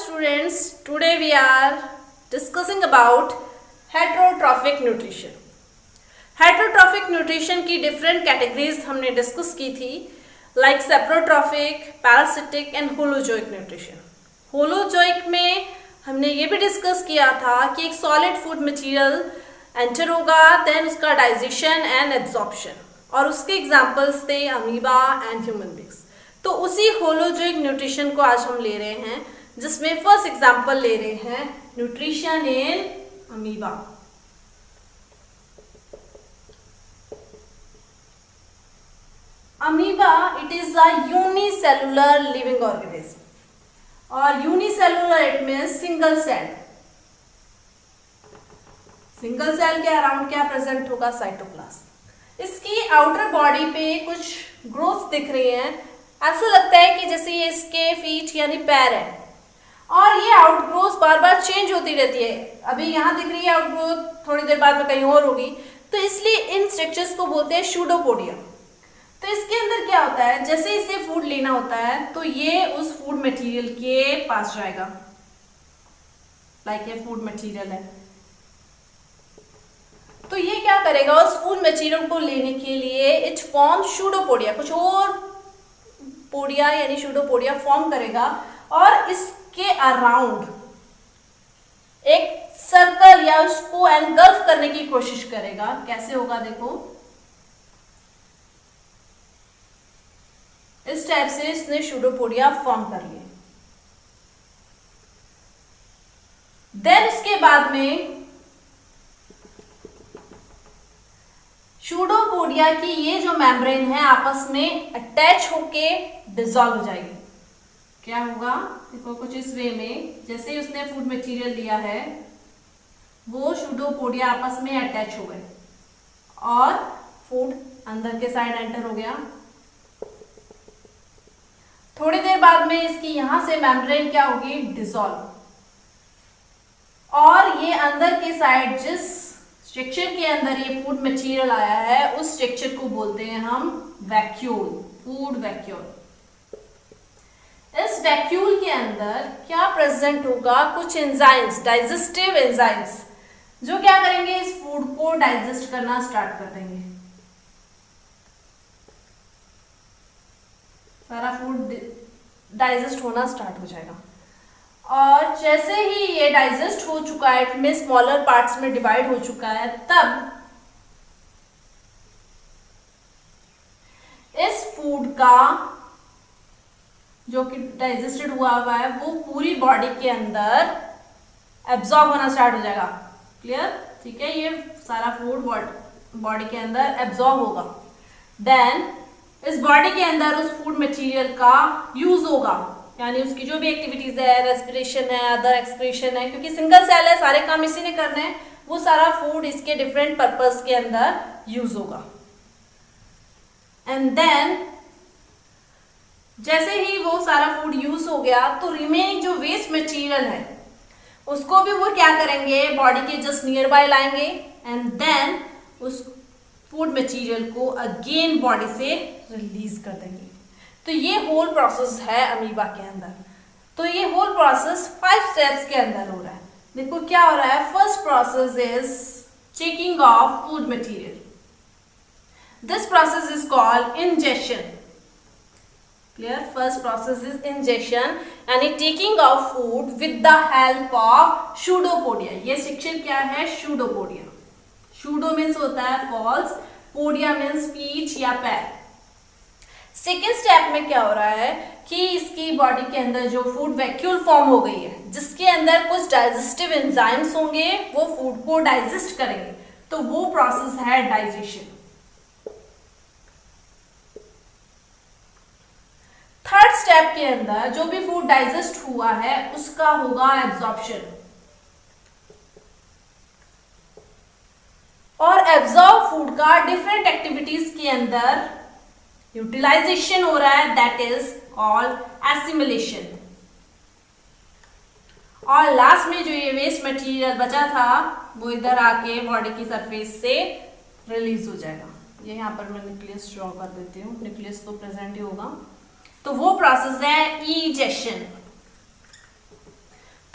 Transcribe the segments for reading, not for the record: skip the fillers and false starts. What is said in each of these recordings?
students, today we are discussing about heterotrophic nutrition. Heterotrophic nutrition की different categories हमने discuss की थी, like saprotrophic, parasitic and holozoic nutrition. Holozoic में हमने ये भी डिस्कस किया था कि एक सॉलिड फूड मटेरियल एंटर होगा, देन उसका डाइजेशन एंड एब्जॉर्प्शन, और उसके एग्जांपल्स थे अमीबा एंड ह्यूमन बींग्स. तो उसी होलोजोइक न्यूट्रिशन को आज हम ले रहे हैं, जिसमें फर्स्ट एग्जांपल ले रहे हैं nutrition in amoeba. Amoeba it is a unicellular living organism, और unicellular it means single cell. Single cell के अराउंड क्या प्रेजेंट होगा? साइटोप्लाज्म. इसकी आउटर बॉडी पे कुछ ग्रोथ दिख रही हैं, ऐसा लगता है कि जैसे ये इसके फीट यानी पैर है, और ये आउटग्रोथ बार बार चेंज होती रहती है. अभी यहाँ दिख रही है आउटग्रोथ, थोड़ी देर बाद में कहीं और होगी, तो इसलिए इन स्ट्रक्चर्स को बोलते हैं सूडोपोडिया. तो इसके अंदर क्या होता है, जैसे इसे फूड लेना होता है तो ये उस फूड मटेरियल के पास जाएगा, लाइक ये फूड मटेरियल है, तो ये क्या करेगा, उस फूड मटेरियल को लेने के लिए इट फॉर्म सूडोपोडिया, कुछ और पोडिया यानी सूडोपोडिया फॉर्म करेगा, और इसके अराउंड एक सर्कल या उसको एनगल्फ करने की कोशिश करेगा. कैसे होगा देखो, इस टाइप से इसने सूडोपोडिया फॉर्म कर लिए. देन उसके बाद में सूडोपोडिया की ये जो मेम्ब्रेन है आपस में अटैच होके डिसॉल्व हो जाएगी. क्या होगा देखो, कुछ इस वे में, जैसे ही उसने फूड मटेरियल लिया है वो सूडोपोडिया आपस में अटैच हो गए और फूड अंदर के साइड एंटर हो गया. थोड़ी देर बाद में इसकी यहां से मेम्ब्रेन क्या होगी, डिसॉल्व, और ये अंदर के साइड जिस स्ट्रक्चर के अंदर ये फूड मटेरियल आया है उस स्ट्रक्चर को बोलते हैं हम वैक्यूल, फूड वैक्यूल. इस वैक्यूल के अंदर क्या प्रेजेंट होगा, कुछ एंजाइम्स, डाइजेस्टिव एंजाइम्स, जो क्या करेंगे, इस फूड को डाइजेस्ट करना स्टार्ट कर देंगे. सारा फूड डाइजेस्ट होना स्टार्ट हो जाएगा, और जैसे ही ये डाइजेस्ट हो चुका है, इनमें स्मॉलर पार्ट्स में डिवाइड हो चुका है, तब इस फूड का जो कि डाइजेस्टेड हुआ है वो पूरी बॉडी के अंदर एब्जॉर्ब होना स्टार्ट हो जाएगा. क्लियर? ठीक है, ये सारा फूड बॉडी के अंदर एब्जॉर्ब होगा. देन इस बॉडी के अंदर उस फूड मटेरियल का यूज होगा, यानी उसकी जो भी एक्टिविटीज है, रेस्पिरेशन है, अदर एक्सक्रीशन है, क्योंकि सिंगल सेल है, सारे काम इसी ने करने हैं, वो सारा फूड इसके डिफरेंट पर्पस के अंदर यूज होगा. एंड देन जैसे ही वो सारा फूड यूज हो गया तो रिमेनिंग जो वेस्ट मटेरियल है उसको भी वो क्या करेंगे, बॉडी के जस्ट नियर बाय लाएंगे, एंड देन उस फूड मटेरियल को अगेन बॉडी से रिलीज कर देंगे. तो ये होल प्रोसेस है अमीबा के अंदर. तो ये होल प्रोसेस 5 स्टेप्स के अंदर हो रहा है. देखो क्या हो रहा है. First process is checking of food material. This process is called injection. Clear? First process is ingestion यानी taking of food with the help of pseudopodia. ये स्ट्रक्चर क्या है, pseudopodia. Pseudo means होता है false, podia means feet या पैर. Second step में क्या हो रहा है कि इसकी बॉडी के अंदर जो फूड वैक्यूल फॉर्म हो गई है, जिसके अंदर कुछ डाइजेस्टिव एंजाइम्स होंगे, वो फूड को डाइजेस्ट करेंगे, तो वो प्रोसेस है डाइजेशन. थर्ड स्टेप के अंदर जो भी फूड डाइजेस्ट हुआ है उसका होगा एब्जॉर्प्शन, और एब्जॉर्ब फूड का डिफरेंट एक्टिविटीज के अंदर यूटिलाइजेशन हो रहा है, दैट इज कॉल्ड एसिमिलेशन. और लास्ट में जो ये वेस्ट मटेरियल बचा था वो इधर आके बॉडी की सरफेस से रिलीज हो जाएगा. ये यहाँ पर मैं न्यूक्लियस ड्रॉ कर देती हूँ, न्यूक्लियस तो प्रेजेंट ही होगा. तो वो प्रोसेस है इजेक्शन.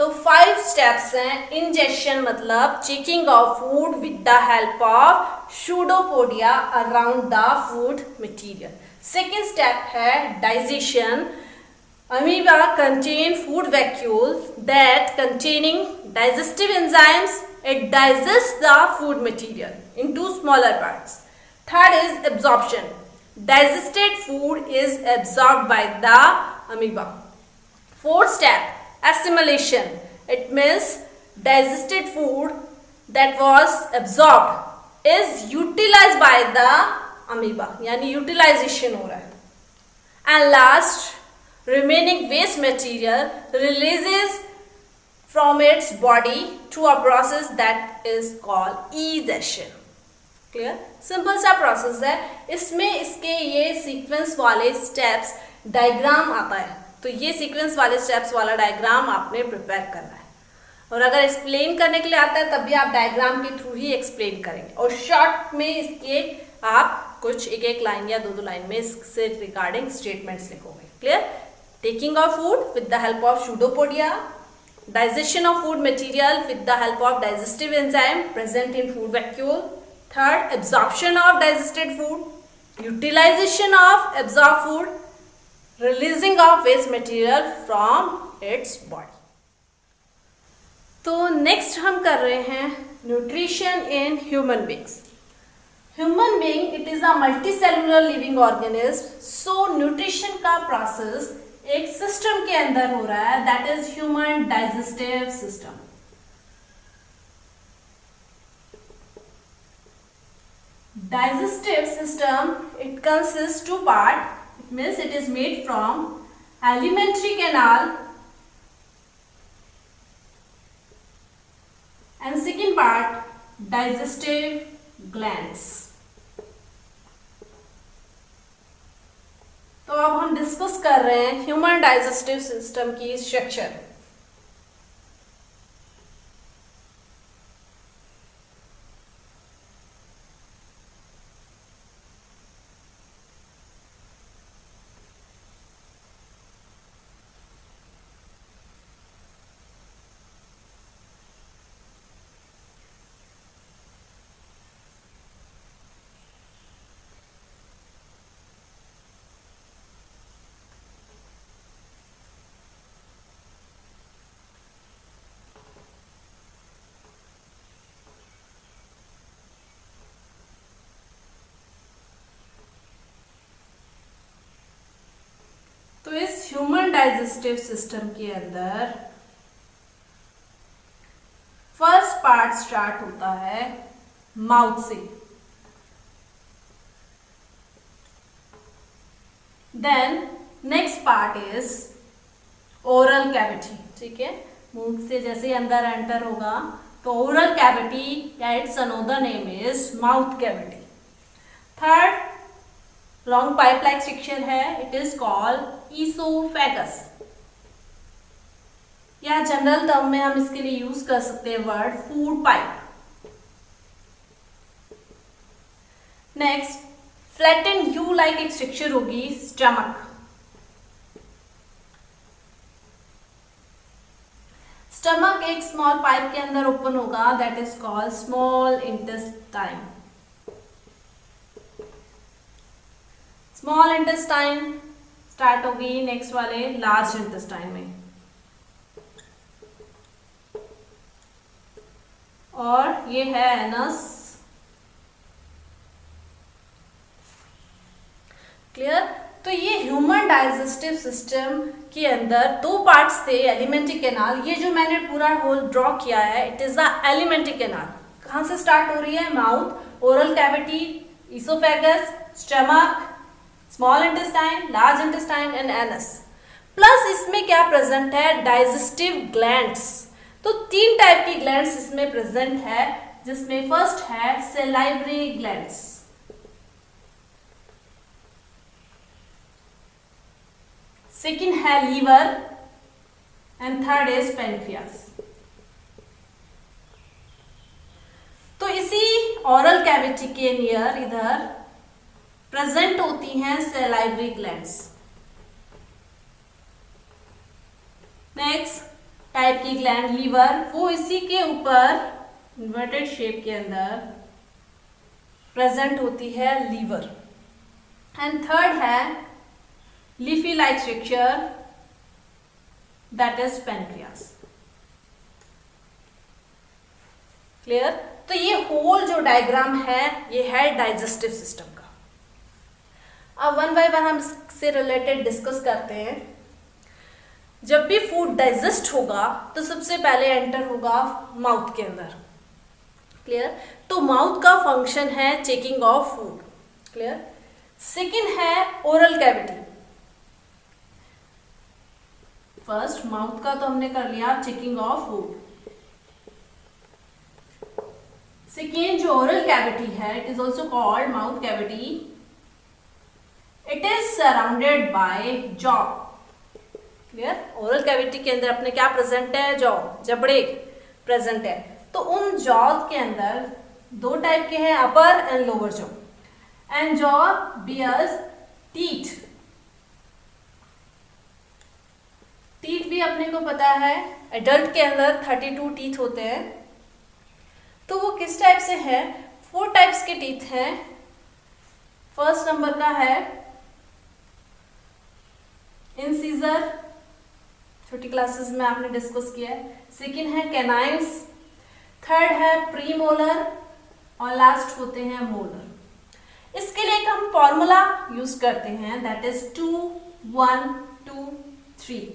तो 5 स्टेप्स हैं। इंजेक्शन मतलब checking of food with the help of pseudopodia around the food material. Second step है digestion. Amoeba contain food vacuole that containing digestive enzymes. It digests the food material into smaller parts. Third is absorption. Digested food is absorbed by the amoeba. Fourth step, assimilation. It means digested food that was absorbed is utilized by the amoeba. यानी utilization हो रहा है. And last, remaining waste material releases from its body through a process that is called egestion. Clear? Simple सा process है। इसमें इसके ये sequence वाले स्टेप्स डायग्राम आता है, तो ये सीक्वेंस वाले स्टेप्स वाला डायग्राम आपने प्रिपेयर करना है। और अगर एक्सप्लेन करने के लिए आता है तब भी आप डायग्राम के थ्रू ही एक्सप्लेन करेंगे। और शॉर्ट में इसके आप कुछ एक एक लाइन या दो लाइन में इससे रिगार्डिंग स्टेटमेंट्स लिखोगे। Clear? Taking of food with the help of pseudopodia, digestion of food material with the help of digestive enzyme present in food vacuole. Third, absorption of digested food, utilization of absorbed food, releasing of waste material from its body. तो next हम कर रहे हैं nutrition in human beings. Human being it is a multicellular living organism. So nutrition का process एक system के अंदर हो रहा है, that is human digestive system. Digestive system it consist two part, it means it is made from alimentary canal and second part digestive glands. तो अब हम डिस्कस कर रहे हैं ह्यूमन डाइजेस्टिव सिस्टम की स्ट्रक्चर। तो इस ह्यूमन डाइजेस्टिव सिस्टम के अंदर फर्स्ट पार्ट स्टार्ट होता है माउथ से, then next part is oral cavity. ठीक है, मुंह से जैसे ही अंदर एंटर होगा तो ओरल कैविटी या it's another name is mouth cavity. Third long pipe like structure है, इट इज कॉल्ड ईसोफेगस, या जनरल टर्म में हम इसके लिए यूज कर सकते हैं word food pipe. Next flatten U like एक स्ट्रक्चर होगी स्टमक। स्टमक एक स्मॉल पाइप के अंदर ओपन होगा, that is called small intestine. Small intestine start होगी नेक्स्ट वाले लार्ज इंटेस्टाइन में, और ये है एनस। क्लियर? तो ये ह्यूमन डाइजेस्टिव सिस्टम के अंदर दो पार्ट्स थे, एलिमेंट्री कैनाल। ये जो मैंने पूरा होल ड्रॉ किया है it is the alimentary canal. कहां से स्टार्ट हो रही है? Mouth, oral cavity, oesophagus, stomach, small intestine, large intestine and anus. Plus इसमें क्या प्रेजेंट है? Digestive glands. तो तीन टाइप की ग्लैंड्स इसमें प्रेजेंट है, जिसमें फर्स्ट है सेलाइवरी ग्लैंड्स, सेकेंड है liver and third is pancreas. तो इसी ओरल कैविटी के नियर इधर प्रेजेंट होती हैं सेलाइवरी ग्लैंड्स। नेक्स्ट टाइप की ग्लैंड लीवर, वो इसी के ऊपर इन्वर्टेड शेप के अंदर प्रेजेंट होती है लीवर। एंड थर्ड है leafy like structure, that is pancreas. Clear? तो ये होल जो डायग्राम है ये है डाइजेस्टिव सिस्टम का। अब वन बाय वन हम इससे रिलेटेड डिस्कस करते हैं। जब भी फूड डाइजेस्ट होगा तो सबसे पहले एंटर होगा माउथ के अंदर। क्लियर? तो माउथ का फंक्शन है checking of food. Clear? Second है ओरल कैविटी। फर्स्ट माउथ का तो हमने कर लिया चेकिंग ऑफ फूड। सेकेंड जो ओरल कैविटी है, it is also called mouth cavity. It is surrounded by jaw. Clear? Oral cavity के अंदर अपने क्या प्रेजेंट है? जॉ, जबड़े प्रेजेंट है। तो उन जॉज के अंदर दो टाइप के हैं, upper and lower jaw. And jaw bears teeth. Teeth भी अपने को पता है एडल्ट के अंदर 32 टीथ होते हैं। तो वो किस टाइप से है? 4 टाइप्स के टीथ हैं। फर्स्ट नंबर का है इंसीजर, छोटी क्लासेस में आपने डिस्कस किया है। सेकंड है कैनाइन्स, थर्ड है प्रीमोलर और लास्ट होते हैं मोलर। इसके लिए एक हम फॉर्मूला यूज करते हैं, दैट इज 2 1 2 3।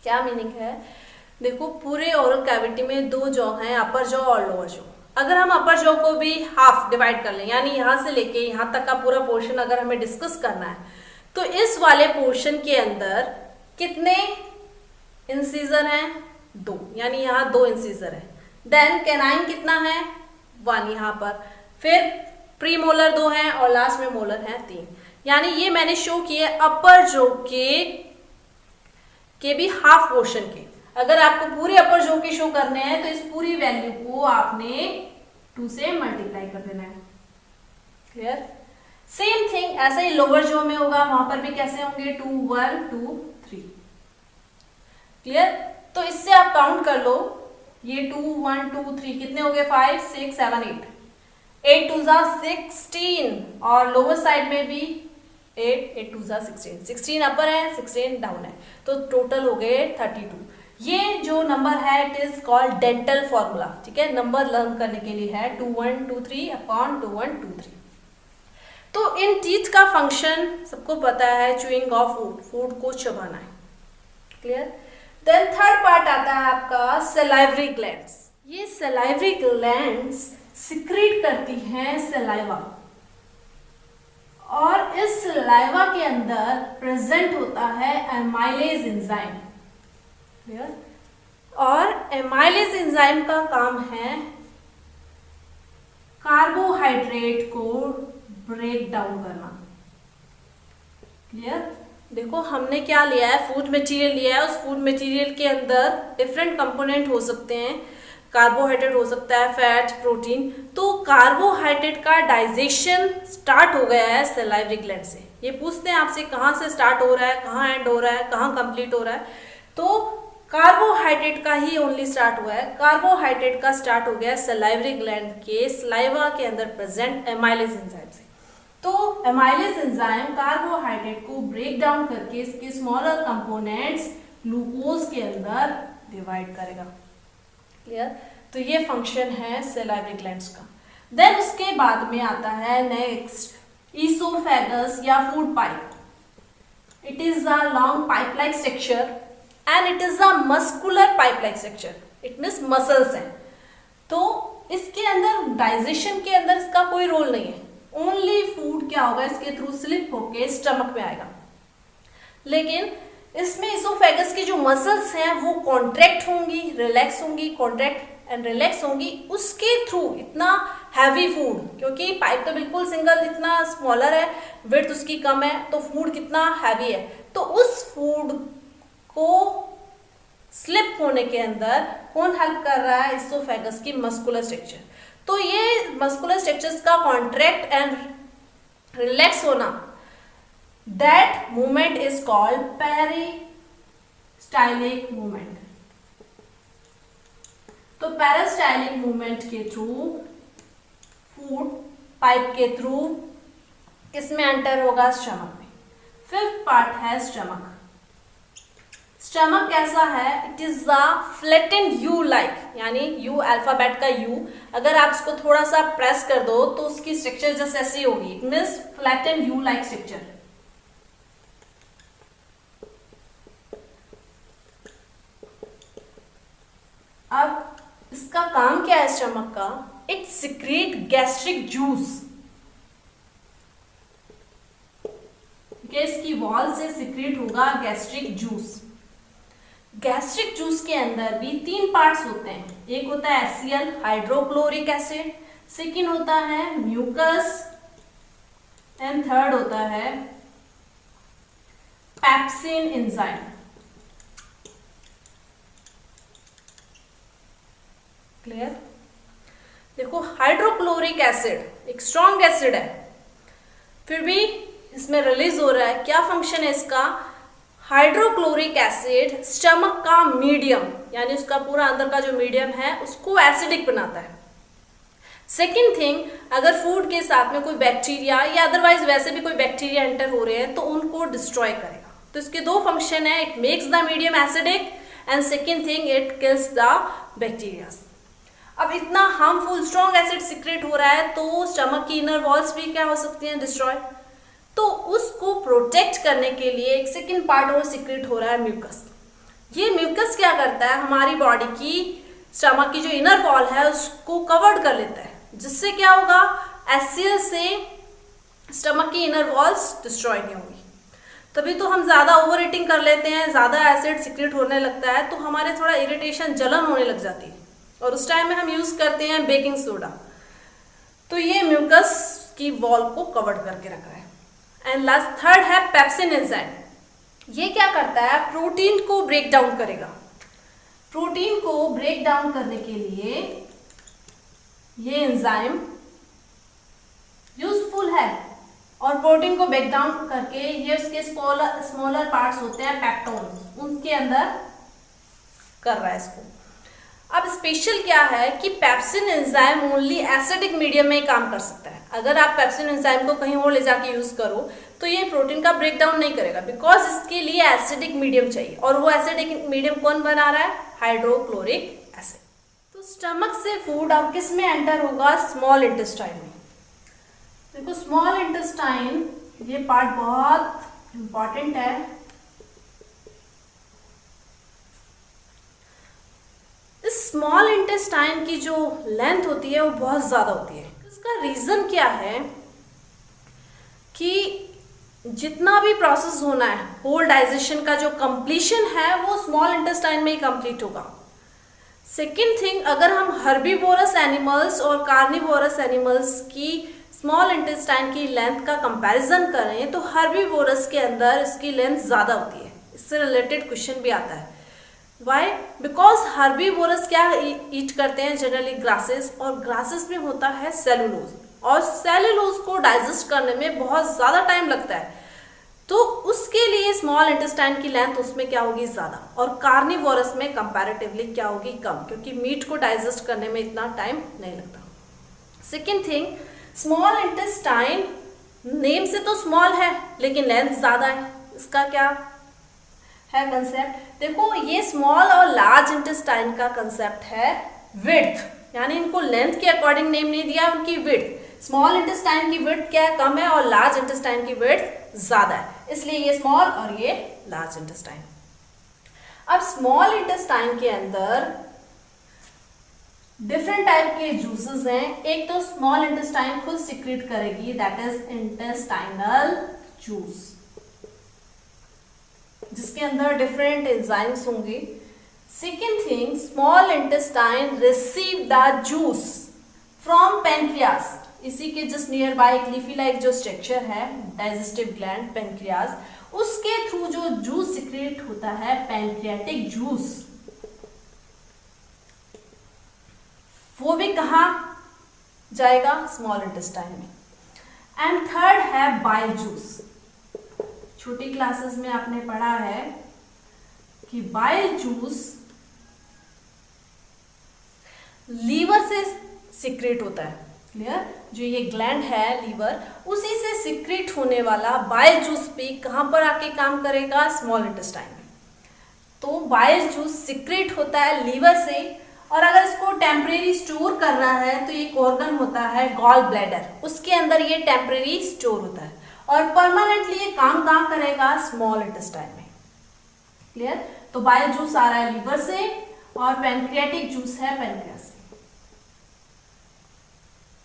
क्या मीनिंग है? देखो पूरे ओरल कैविटी में 2 जॉ हैं, अपर जॉ और लोअर जॉ। अगर हम अपर जॉ को भी हाफ डिवाइड कर लें, यानी यहां से लेके यहां तक का पूरा पोर्शन अगर हमें डिस्कस करना है, तो इस वाले पोर्शन के अंदर कितने इंसीजर हैं? 2, यानी यहाँ 2 इंसीजर है। देन कैनाइन कितना है? 1 यहाँ पर। फिर प्रीमोलर 2 हैं और लास्ट में मोलर है 3। यानी ये मैंने शो किए अपर जॉ के भी हाफ पोर्शन के। अगर आपको पूरे अपर जॉ के शो करने हैं तो इस पूरी वैल्यू को आपने 2 से मल्टीप्लाई कर देना है। क्लियर? सेम थिंग ऐसा ही लोअर जॉ में होगा, वहां पर भी कैसे होंगे? 2 1 2 3। क्लियर? तो इससे आप काउंट कर लो, ये 2 1 2 3 कितने हो गए? 5 6 7 8। 8 2 जा 16 और लोअर साइड में भी 8 8 2 जा 16। 16 अपर है, 16 डाउन है, तो टोटल हो गए 32। ये जो नंबर है it is called dental formula. ठीक है? नंबर लर्न करने के लिए है 2 1 2 3 अपॉन 2 1 2 3। तो इन टीथ का फंक्शन सबको पता है, च्यूइंग ऑफ फूड, फूड को चबाना है। क्लियर? देन थर्ड पार्ट आता है आपका सलाइवरी ग्लैंड्स। ये सलाइवरी ग्लैंड्स सिक्रीट करती हैं सलाइवा, और इस सलाइवा के अंदर प्रेजेंट होता है एमाइलेज एंजाइम। क्लियर? और एमाइलेज एंजाइम का काम है कार्बोहाइड्रेट को ब्रेक डाउन करना। क्लियर? देखो हमने क्या लिया है? फूड मटेरियल लिया है। उस फूड मटेरियल के अंदर डिफरेंट कंपोनेंट हो सकते हैं, कार्बोहाइड्रेट हो सकता है, फैट, प्रोटीन। तो कार्बोहाइड्रेट का डाइजेशन स्टार्ट हो गया है सलाइवरी ग्लैंड से। ये पूछते हैं आपसे कहाँ से स्टार्ट हो रहा है, कहाँ एंड हो रहा है, कहाँ कंप्लीट हो रहा है? तो कार्बोहाइड्रेट का ही ओनली स्टार्ट हुआ है। कार्बोहाइड्रेट का स्टार्ट हो गया सलाइवरी ग्लैंड के सलाइवा के अंदर प्रेजेंट एमाइलेज एंजाइम से। तो एमाइलेज एंजाइम कार्बोहाइड्रेट को ब्रेक डाउन करके इसके स्मॉलर कंपोनेंट्स ग्लूकोज के अंदर डिवाइड करेगा। क्लियर? तो ये फंक्शन है सलाइवरी ग्लैंड्स का। देन उसके बाद में आता है नेक्स्ट ईसोफेगस या food pipe. It is a long pipe like structure and it is a muscular pipe like structure. It means muscles हैं। तो इसके अंदर डाइजेशन के अंदर इसका कोई रोल नहीं है। ओनली फूड क्या होगा, इसके थ्रू स्लिप होके स्टमक में आएगा। लेकिन इसमें इसोफेगस की जो मसल्स हैं वो कॉन्ट्रैक्ट होंगी, रिलैक्स होंगी, कॉन्ट्रैक्ट एंड रिलैक्स होंगी। उसके थ्रू इतना हैवी फूड, क्योंकि पाइप तो बिल्कुल सिंगल, इतना स्मॉलर है, विड्थ उसकी कम है, तो फूड कितना हैवी है। तो उस फूड को स्लिप होने के अंदर कौन हेल्प कर रहा है? इसोफेगस की मस्कुलर स्ट्रक्चर। तो ये मस्कुलर स्ट्रक्चर्स का कॉन्ट्रैक्ट एंड रिलैक्स होना, that movement is called peristaltic movement. तो पेरिस्टाइलिक मूवमेंट के थ्रू फूड पाइप के थ्रू किसमें एंटर होगा? स्टमक में। फिफ्थ पार्ट है स्टमक। स्टमक कैसा है? It is a flattened U like, यानी यू अल्फाबेट का यू, अगर आप इसको थोड़ा सा प्रेस कर दो तो उसकी स्ट्रक्चर जैसे ऐसी होगी। It means flattened U like structure. अब इसका काम क्या है स्टमक का? It secrete gastric juice. इसकी वॉल से सिक्रेट होगा गैस्ट्रिक जूस। गैस्ट्रिक जूस के अंदर भी 3 पार्ट्स होते हैं। एक होता है HCl हाइड्रोक्लोरिक एसिड, सेकेंड होता है म्यूकस एंड थर्ड होता है पेप्सिन एंजाइम। क्लियर? देखो हाइड्रोक्लोरिक एसिड एक स्ट्रॉन्ग एसिड है, फिर भी इसमें रिलीज हो रहा है। क्या फंक्शन है इसका? हाइड्रोक्लोरिक एसिड स्टमक का मीडियम, यानी उसका पूरा अंदर का जो मीडियम है उसको एसिडिक बनाता है। सेकेंड थिंग, अगर फूड के साथ में कोई बैक्टीरिया या अदरवाइज वैसे भी कोई बैक्टीरिया एंटर हो रहे हैं तो उनको डिस्ट्रॉय करेगा। तो इसके 2 फंक्शन है, it makes the medium acidic and second thing it kills the bacteria. अब इतना हार्मफुल स्ट्रॉन्ग एसिड सिक्रेट हो रहा है तो स्टमक की इनर वॉल्स भी क्या हो सकती हैं? डिस्ट्रॉय। तो उसको प्रोटेक्ट करने के लिए एक सेकेंड पार्ट और सिक्रेट हो रहा है म्यूकस। ये म्यूकस क्या करता है? हमारी बॉडी की स्टमक की जो इनर वॉल है उसको कवर्ड कर लेता है, जिससे क्या होगा? HCl से स्टमक की इनर वॉल्स डिस्ट्रॉय नहीं होगी। तभी तो हम ज्यादा ओवर ईटिंग कर लेते हैं, ज्यादा एसिड सिक्रेट होने लगता है तो हमारे थोड़ा इरिटेशन जलन होने लग जाती है, और उस टाइम में हम यूज करते हैं बेकिंग सोडा। तो ये म्यूकस की वॉल को कवर्ड करके रखा है। एंड लास्ट थर्ड है पेप्सिन एंजाइम। ये क्या करता है? प्रोटीन को ब्रेक डाउन करेगा। प्रोटीन को ब्रेक डाउन करने के लिए ये एंजाइम यूजफुल है, और प्रोटीन को ब्रेक डाउन करके ये उसके स्मॉलर पार्ट्स होते हैं पेप्टोन्स, उनके अंदर कर रहा है इसको। अब स्पेशल क्या है कि pepsin enzyme only acidic medium में ही काम कर सकता है। अगर आप पेप्सिन एंजाइम को कहीं और ले जाके यूज करो तो ये प्रोटीन का ब्रेक डाउन नहीं करेगा, बिकॉज इसके लिए एसिडिक मीडियम चाहिए, और वो एसिडिक मीडियम कौन बना रहा है? Hydrochloric acid. तो स्टमक से फूड अब किस में एंटर होगा? स्मॉल इंटेस्टाइन में। देखो स्मॉल इंटेस्टाइन ये पार्ट बहुत इंपॉर्टेंट है। इस स्मॉल इंटेस्टाइन की जो लेंथ होती है वो बहुत ज्यादा होती है। इसका रीजन क्या है कि जितना भी प्रोसेस होना है, होल डाइजेशन का जो कंप्लीशन है वो स्मॉल इंटेस्टाइन में ही कंप्लीट होगा। सेकेंड थिंग, अगर हम हर्बीवोरस एनिमल्स और कार्निवोरस एनिमल्स की स्मॉल इंटेस्टाइन की लेंथ का कंपैरिजन करें तो हर्बीवोरस के अंदर इसकी लेंथ ज्यादा होती है। इससे रिलेटेड क्वेश्चन भी आता है। वाई? बिकॉज हर्बीवोरस क्या ईट करते हैं? जनरली ग्रासेस, और ग्रासेस में होता है सेलुलोज, और सेलुलोज को डाइजेस्ट करने में बहुत ज्यादा टाइम लगता है, तो उसके लिए स्मॉल इंटेस्टाइन की लेंथ उसमें क्या होगी? ज्यादा। और कार्निवोरस में कंपैरेटिवली क्या होगी? कम, क्योंकि मीट को डाइजेस्ट करने में इतना टाइम नहीं लगता। Second thing, small intestine name से तो स्मॉल है लेकिन लेंथ ज्यादा है। इसका क्या है कंसेप्ट? देखो ये स्मॉल और लार्ज इंटेस्टाइन का कंसेप्ट है विड्थ, यानी इनको लेंथ के अकॉर्डिंग नेम नहीं दिया, उनकी विड्थ। स्मॉल इंटेस्टाइन की विड्थ क्या है? कम है, और लार्ज इंटेस्टाइन की विड्थ ज्यादा है, इसलिए ये स्मॉल और ये लार्ज इंटेस्टाइन। अब स्मॉल इंटेस्टाइन के अंदर डिफरेंट टाइप के जूसेस हैं। एक तो स्मॉल इंटेस्टाइन खुद सिक्रेट करेगी, दैट इज इंटेस्टाइनल जूस, जिसके अंदर डिफरेंट एंजाइम्स होंगे। Second thing, small intestine receive the juice from pancreas. इसी के जस्ट नियर बाय एक लीफी लाइक जो स्ट्रक्चर है, डाइजेस्टिव ग्लैंड पेनक्रियास, उसके थ्रू जो जूस सिक्रेट होता है पैनक्रियाटिक जूस, वो भी कहाँ जाएगा? स्मॉल इंटेस्टाइन में। एंड थर्ड है बाइल जूस। छोटी क्लासेस में आपने पढ़ा है कि बाइल जूस लीवर से सिक्रेट होता है। क्लियर? जो ये ग्लैंड है लीवर, उसी से सिक्रेट होने वाला बाइल जूस भी कहाँ पर आके काम करेगा? स्मॉल इंटेस्टाइन में। तो बाइल जूस सिक्रेट होता है लीवर से, और अगर इसको टेम्परेरी स्टोर करना है तो एक ऑर्गन होता है गॉल ब्लैडर, उसके अंदर ये टेम्परेरी स्टोर होता है, और परमानेंटली ये काम कहाँ करेगा? स्मॉल इंटेस्टाइन में। क्लियर? तो बाइल जूस आ रहा है लीवर से, और पैनक्रियाटिक जूस है पैनक्रियास से।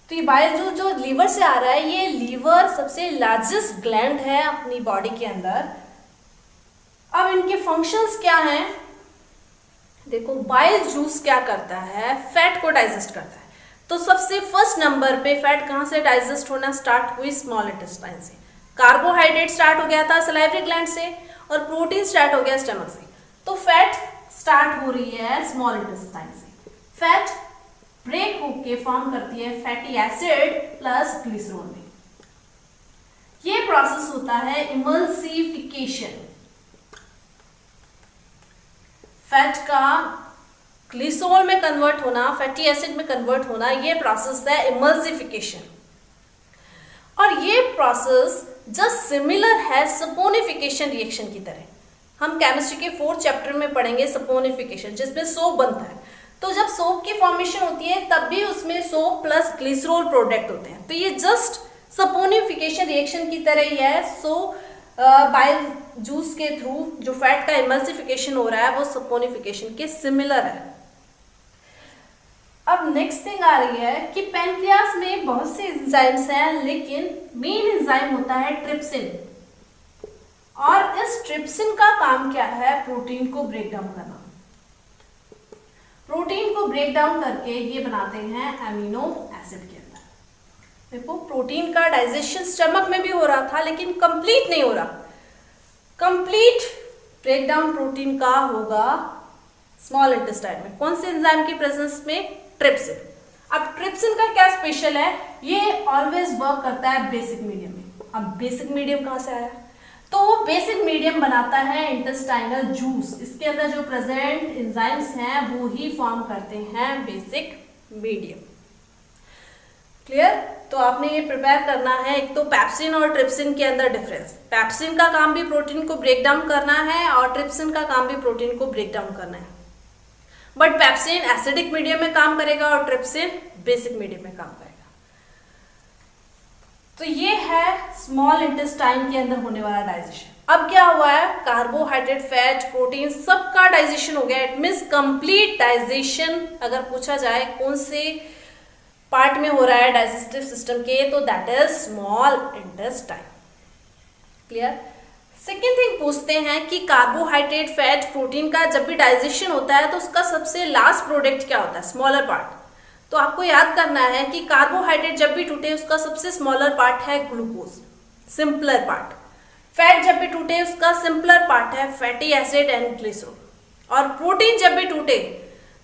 तो ये बाइल जूस जो लीवर से आ रहा है, ये लीवर सबसे लार्जेस्ट ग्लैंड है अपनी बॉडी के अंदर। अब इनके फंक्शंस क्या हैं? देखो, बाइल जूस क्या करता है? फैट को डाइजेस्ट करता है। तो सबसे फर्स्ट नंबर पे फैट कहाँ से डाइजेस्ट होना स्टार्ट हुई? स्मॉल इंटेस्टाइन से। कार्बोहाइड्रेट स्टार्ट हो गया था सलाइवरी ग्लैंड से, और प्रोटीन स्टार्ट हो गया स्टमक से। तो फैट स्टार्ट हो रही है स्मॉल इंटेस्टाइन से। फैट ब्रेक होके फॉर्म करती है फैटी एसिड प्लस ग्लिसरॉल में। ये प्रोसेस होता है इमल्सिफिकेशन। फैट का ग्लिसरॉल में कन्वर्ट होना, फैटी एसिड में कन्वर्ट होना, ये प्रोसेस है इमल्सिफिकेशन। और ये प्रोसेस जस्ट सिमिलर है सपोनिफिकेशन रिएक्शन की तरह। हम केमिस्ट्री के 4th चैप्टर में पढ़ेंगे सपोनिफिकेशन, जिसमें सोप बनता है। तो जब सोप की फॉर्मेशन होती है तब भी उसमें सोप प्लस ग्लिसरॉल प्रोडक्ट होते हैं। तो ये जस्ट सपोनिफिकेशन रिएक्शन की तरह ही है। सो बाइल जूस के थ्रू जो फैट का इमल्सिफिकेशन हो रहा है वो सपोनिफिकेशन के सिमिलर है। अब नेक्स्ट थिंग आ रही है कि पैनक्रियास में बहुत से एंजाइम्स हैं, लेकिन मेन एंजाइम होता है ट्रिप्सिन। और इस ट्रिप्सिन का काम क्या है? प्रोटीन को ब्रेक डाउन करना। प्रोटीन को ब्रेक डाउन करके ये बनाते हैं अमीनो एसिड के अंदर। देखो, प्रोटीन का डाइजेशन स्टमक में भी हो रहा था, लेकिन कंप्लीट नहीं हो रहा। कंप्लीट ब्रेक डाउन प्रोटीन का होगा स्मॉल इंटेस्टाइन में। कौन से एंजाइम की प्रेजेंस में? ट्रिप्सिन। अब ट्रिप्सिन का क्या स्पेशल है? ये ऑलवेज वर्क करता है बेसिक मीडियम में। अब बेसिक मीडियम कहां से आया? तो वो बेसिक मीडियम बनाता है इंटेस्टाइनल जूस। इसके अंदर जो प्रेजेंट एंजाइम्स हैं वो ही फॉर्म करते हैं बेसिक मीडियम। क्लियर? तो आपने ये प्रिपेयर करना है। एक तो पेप्सिन और ट्रिप्सिन के अंदर डिफरेंस। पेप्सिन का काम भी प्रोटीन को ब्रेक डाउन करना है, और ट्रिप्सिन का काम भी प्रोटीन को ब्रेक डाउन करना है। बट पेप्सिन एसिडिक मीडियम में काम करेगा और ट्रिप्सिन बेसिक मीडियम में काम करेगा। तो ये है स्मॉल इंटेस्टाइन के अंदर होने वाला डाइजेशन। अब क्या हुआ है? कार्बोहाइड्रेट, फैट, प्रोटीन सबका डाइजेशन हो गया। It means complete digestion. अगर पूछा जाए कौन से पार्ट में हो रहा है डाइजेस्टिव सिस्टम के, तो that is small intestine. Clear? Second thing पूछते हैं कि कार्बोहाइड्रेट, फैट, प्रोटीन का जब भी डाइजेशन होता है तो उसका सबसे लास्ट प्रोडक्ट क्या होता है? Smaller part. तो आपको याद करना है कि कार्बोहाइड्रेट जब भी टूटे उसका सबसे स्मॉलर पार्ट है ग्लूकोज, सिंपलर पार्ट। फैट जब भी टूटे उसका सिंपलर पार्ट है फैटी एसिड एंड ग्लिसरॉल। और प्रोटीन जब भी टूटे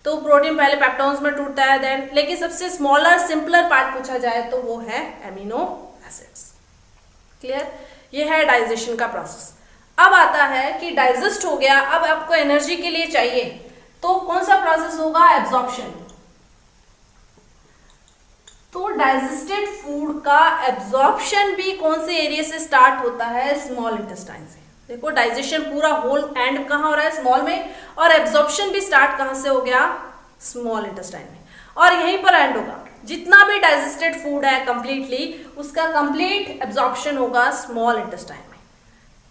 तो प्रोटीन पहले पेप्टोन्स में टूटता है देन, लेकिन सबसे स्मॉलर सिंपलर पार्ट पूछा जाए तो वो है एमिनो एसिड्स। क्लियर? ये है डाइजेशन का प्रोसेस। अब आता है कि डाइजेस्ट हो गया, अब आपको एनर्जी के लिए चाहिए, तो कौन सा प्रोसेस होगा? एब्जॉर्प्शन। तो डाइजेस्टेड फूड का एब्जॉर्प्शन भी कौन से एरिया से स्टार्ट होता है? स्मॉल इंटेस्टाइन से। देखो, डाइजेशन पूरा होल एंड कहाँ हो रहा है? स्मॉल में। और एब्जॉर्प्शन भी स्टार्ट कहाँ से हो गया? स्मॉल इंटेस्टाइन में। और यहीं पर एंड होगा। जितना भी डाइजेस्टेड फूड है कंप्लीटली, उसका कंप्लीट एब्जॉर्प्शन होगा स्मॉल इंटेस्टाइन में।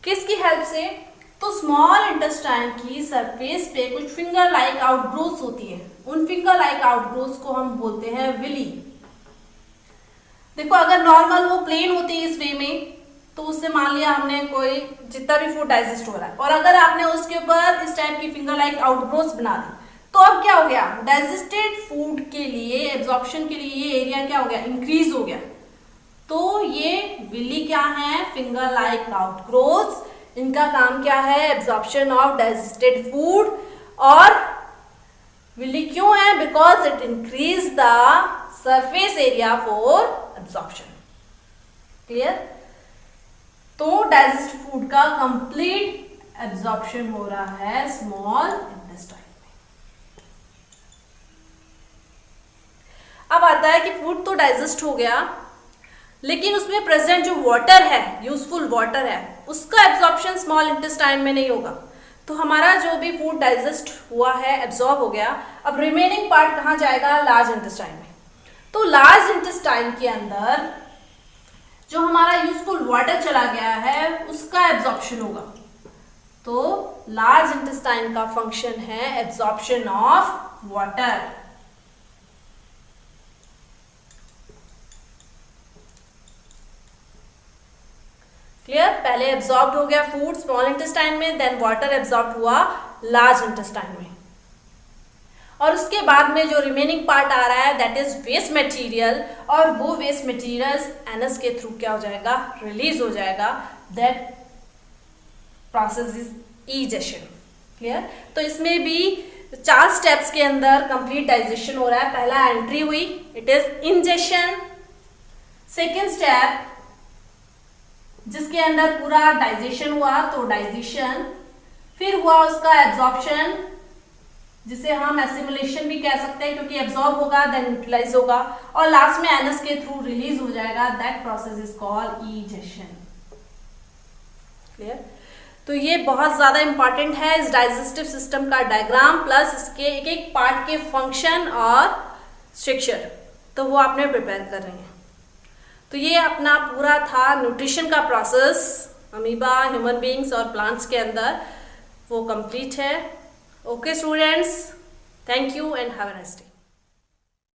किसकी हेल्प से? तो स्मॉल इंटेस्टाइन की सरफेस पे कुछ फिंगर लाइक आउटग्रोथ्स होती है। उन फिंगर लाइक आउटग्रोथ्स को हम बोलते हैं विली। देखो, अगर नॉर्मल वो प्लेन होती है इस वे में, तो उससे मान लिया हमने कोई जितना भी फूड डाइजेस्ट हो रहा है, और अगर आपने उसके ऊपर इस टाइप की फिंगर लाइक आउटग्रोथ्स बना दी, तो अब क्या हो गया? डाइजेस्टेड फूड के लिए एब्जॉर्प्शन के लिए ये एरिया क्या हो गया? इंक्रीज हो गया। तो ये विली क्या है? Finger like outgrowths. इनका काम क्या है? Absorption of digested food. और विली क्यों है? Because it increase the surface area for absorption. Clear? तो डाइजेस्ट फूड का कंप्लीट एब्जॉर्प्शन हो रहा है स्मॉल इंटेस्टाइन में। है कि फूड तो डाइजेस्ट हो गया, लेकिन उसमें प्रेजेंट जो वाटर है, यूजफुल वाटर है, उसका एब्जॉर्प्शन स्मॉल इंटेस्टाइन में नहीं होगा। तो हमारा जो भी फूड डाइजेस्ट हुआ है, एब्जॉर्ब हो गया, अब रिमेनिंग पार्ट कहाँ जाएगा? लार्ज इंटेस्टाइन में। तो लार्ज इंटेस्टाइन के अंदर जो हमारा यूजफुल वाटर चला गया है उसका एब्जॉर्प्शन होगा। तो लार्ज इंटेस्टाइन का फंक्शन है एब्जॉर्प्शन ऑफ वाटर। क्लियर? पहले एब्जॉर्ब हो गया फूड स्मॉल इंटेस्टाइन में, देन वाटर एब्जॉर्ब हुआ लार्ज इंटेस्टाइन में, और उसके बाद में जो रिमेनिंग पार्ट आ रहा है दैट इज वेस्ट मटेरियल, और वो वेस्ट मटेरियल एनस के थ्रू क्या हो जाएगा? रिलीज हो जाएगा। That process is egestion. Clear? तो इसमें भी 4 स्टेप्स के अंदर कंप्लीट डाइजेशन हो रहा है। पहला एंट्री हुई, it is ingestion. Second step जिसके अंदर पूरा डाइजेशन हुआ, तो डाइजेशन, फिर हुआ उसका एब्जॉर्प्शन, जिसे हम एसिमुलेशन भी कह सकते हैं क्योंकि एब्जॉर्ब होगा देन यूटिलाइज होगा, और लास्ट में एनस के थ्रू रिलीज हो जाएगा। That process is called egestion. Clear? तो ये बहुत ज्यादा इंपॉर्टेंट है इस डाइजेस्टिव सिस्टम का डायग्राम, प्लस इसके एक एक पार्ट के फंक्शन और स्ट्रक्चर, तो वो आपने प्रिपेयर कर रहे हैं। तो ये अपना पूरा था न्यूट्रिशन का प्रोसेस अमीबा, ह्यूमन बीइंग्स और प्लांट्स के अंदर, वो कंप्लीट है। Okay students, thank you and have a nice day.